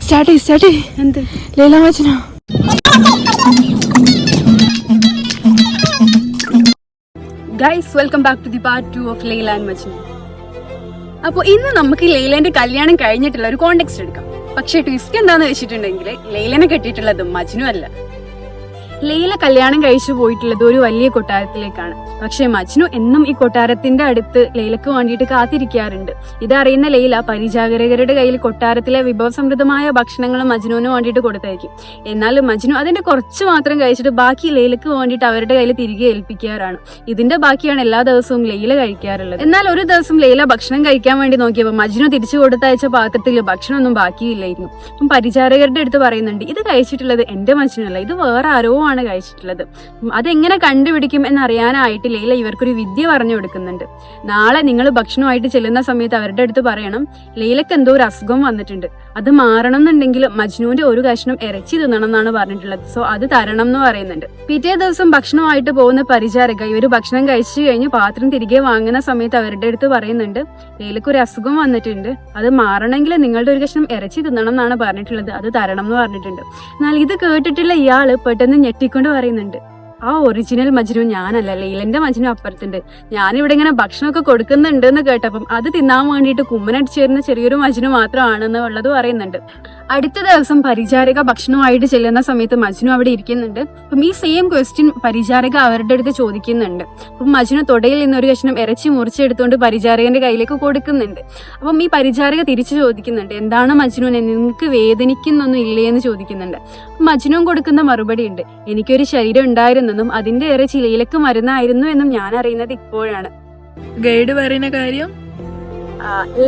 Start എന്ത് Laila Majnu. Guys, welcome back to the part 2 of Laila and Majnu. അപ്പോൾ ഇന്ന് നമുക്ക് ലൈലേന്റെ കല്യാണം കഴിഞ്ഞിട്ടുള്ള ഒരു കോണ്ടെക്സ്റ്റ് എടുക്കാം. പക്ഷേ ട്വിസ്റ്റ് എന്താന്ന് വെച്ചിട്ടുണ്ടെങ്കിൽ ലൈലനെ കെട്ടിയിട്ടുള്ളത് മജ്നു അല്ല. ലൈല കല്യാണം കഴിച്ചു പോയിട്ടുള്ളത് ഒരു വലിയ കൊട്ടാരത്തിലേക്കാണ്. പക്ഷെ മജ്നു എന്നും ഈ കൊട്ടാരത്തിന്റെ അടുത്ത് ലൈലക്ക് വേണ്ടിയിട്ട് കാത്തിരിക്കാറുണ്ട്. ഇതറിയുന്ന ലൈല പരിചാരകരുടെ കയ്യിൽ കൊട്ടാരത്തിലെ വിഭവസമൃദ്ധമായ ഭക്ഷണങ്ങൾ മജ്നുവിന് വേണ്ടിയിട്ട് കൊടുത്തയക്കും. എന്നാൽ മജ്നു അതിന്റെ കുറച്ച് മാത്രം കഴിച്ചിട്ട് ബാക്കി ലൈലക്ക് വേണ്ടിയിട്ട് അവരുടെ കയ്യിൽ തിരികെ ഏൽപ്പിക്കാറാണ്. ഇതിന്റെ ബാക്കിയാണ് എല്ലാ ദിവസവും ലൈല കഴിക്കാറുള്ളത്. എന്നാൽ ഒരു ദിവസം ലൈല ഭക്ഷണം കഴിക്കാൻ വേണ്ടി നോക്കിയപ്പോൾ മജ്നു തിരിച്ചു കൊടുത്തയച്ച പാത്രത്തിൽ ഭക്ഷണമൊന്നും ബാക്കിയില്ലായിരുന്നു. അപ്പം പരിചാരകരുടെ അടുത്ത് പറയുന്നുണ്ട്, ഇത് കഴിച്ചിട്ടുള്ളത് എന്റെ മജ്നുവല്ല, ഇത് വേറെ ആരോ ആണ് കഴിച്ചിട്ടുള്ളത്. അതെങ്ങനെ കണ്ടുപിടിക്കും എന്നറിയാനായിട്ട് ലൈല ഇവർക്കൊരു വിദ്യ പറഞ്ഞു കൊടുക്കുന്നുണ്ട്. നാളെ നിങ്ങൾ ഭക്ഷണമായിട്ട് ചെല്ലുന്ന സമയത്ത് അവരുടെ അടുത്ത് പറയണം, ലൈലക്ക് എന്തോ ഒരു അസുഖം വന്നിട്ടുണ്ട്, അത് മാറണം എന്നുണ്ടെങ്കിൽ മജ്നുവിന്റെ ഒരു കഷ്ണം ഇറച്ചി തിന്നണം എന്നാണ് പറഞ്ഞിട്ടുള്ളത്. സോ അത് തരണം എന്ന് പറയുന്നുണ്ട്. പിറ്റേ ദിവസം ഭക്ഷണമായിട്ട് പോകുന്ന പരിചാരക ഇവര് ഭക്ഷണം കഴിച്ചു കഴിഞ്ഞ് പാത്രം തിരികെ വാങ്ങുന്ന സമയത്ത് അവരുടെ അടുത്ത് പറയുന്നുണ്ട്, ലൈലക്ക് ഒരു അസുഖം വന്നിട്ടുണ്ട്, അത് മാറണമെങ്കിൽ നിങ്ങളുടെ ഒരു കഷ്ണം ഇറച്ചി തിന്നണം എന്നാണ് പറഞ്ഞിട്ടുള്ളത്, അത് തരണം എന്ന് പറഞ്ഞിട്ടുണ്ട്. എന്നാൽ ഇത് കേട്ടിട്ടുള്ള ഇയാള് പെട്ടെന്ന് ഞെട്ടിക്കൊണ്ട് പറയുന്നുണ്ട്, ആ ഒറിജിനൽ മജ്നു ഞാനല്ല, ലൈലന്റെ മജ്നു അപ്പുറത്തുണ്ട്. ഞാനിവിടെ ഇങ്ങനെ ഭക്ഷണമൊക്കെ കൊടുക്കുന്നുണ്ട് എന്ന് കേട്ടപ്പം അത് തിന്നാൻ വേണ്ടിയിട്ട് കുമ്മനടിച്ചു വരുന്ന ചെറിയൊരു മജ്നു മാത്രമാണെന്ന് ഉള്ളത് പറയുന്നുണ്ട്. അടുത്ത ദിവസം പരിചാരക ഭക്ഷണമായിട്ട് ചെല്ലുന്ന സമയത്ത് മജ്നു അവിടെ ഇരിക്കുന്നുണ്ട്. അപ്പം ഈ സെയിം ക്വസ്റ്റ്യൻ പരിചാരക അവരുടെ അടുത്ത് ചോദിക്കുന്നുണ്ട്. അപ്പം മജ്നു തൊടയിൽ നിന്ന് ഒരു കഷ്ണം ഇറച്ചി മുറിച്ചെടുത്തുകൊണ്ട് പരിചാരകന്റെ കയ്യിലേക്ക് കൊടുക്കുന്നുണ്ട്. അപ്പം ഈ പരിചാരക തിരിച്ചു ചോദിക്കുന്നുണ്ട്, എന്താണ് മജ്നുവിനെ, നിങ്ങൾക്ക് വേദനിക്കുന്നൊന്നും ഇല്ലേ എന്ന് ചോദിക്കുന്നുണ്ട്. മജ്നുവും കൊടുക്കുന്ന മറുപടി ഉണ്ട്, എനിക്കൊരു ശരീരം ഉണ്ടായിരുന്നെന്നും അതിന്റെ ഇറച്ചി ലൈലക്ക് മരുന്നായിരുന്നു എന്നും ഞാൻ അറിയുന്നത് ഇപ്പോഴാണ്. ഗൈഡ് പറയുന്ന കാര്യം,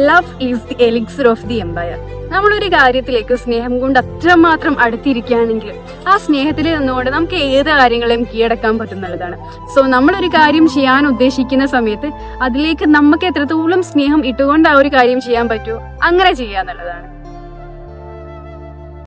love is the elixir of the empire. നമ്മളൊരു കാര്യത്തിലേക്ക് സ്നേഹം കൊണ്ട് അത്രമാത്രം അടുത്തിരിക്കുകയാണെങ്കിൽ ആ സ്നേഹത്തിൽ നിന്നുകൊണ്ട് നമുക്ക് ഏത് കാര്യങ്ങളെയും കീഴടക്കാൻ പറ്റുന്നതാണ്. സോ നമ്മളൊരു കാര്യം ചെയ്യാൻ ഉദ്ദേശിക്കുന്ന സമയത്ത് അതിലേക്ക് നമുക്ക് എത്രത്തോളം സ്നേഹം ഇട്ടുകൊണ്ട് ആ ഒരു കാര്യം ചെയ്യാൻ പറ്റുമോ അങ്ങനെ ചെയ്യാന്നുള്ളതാണ്.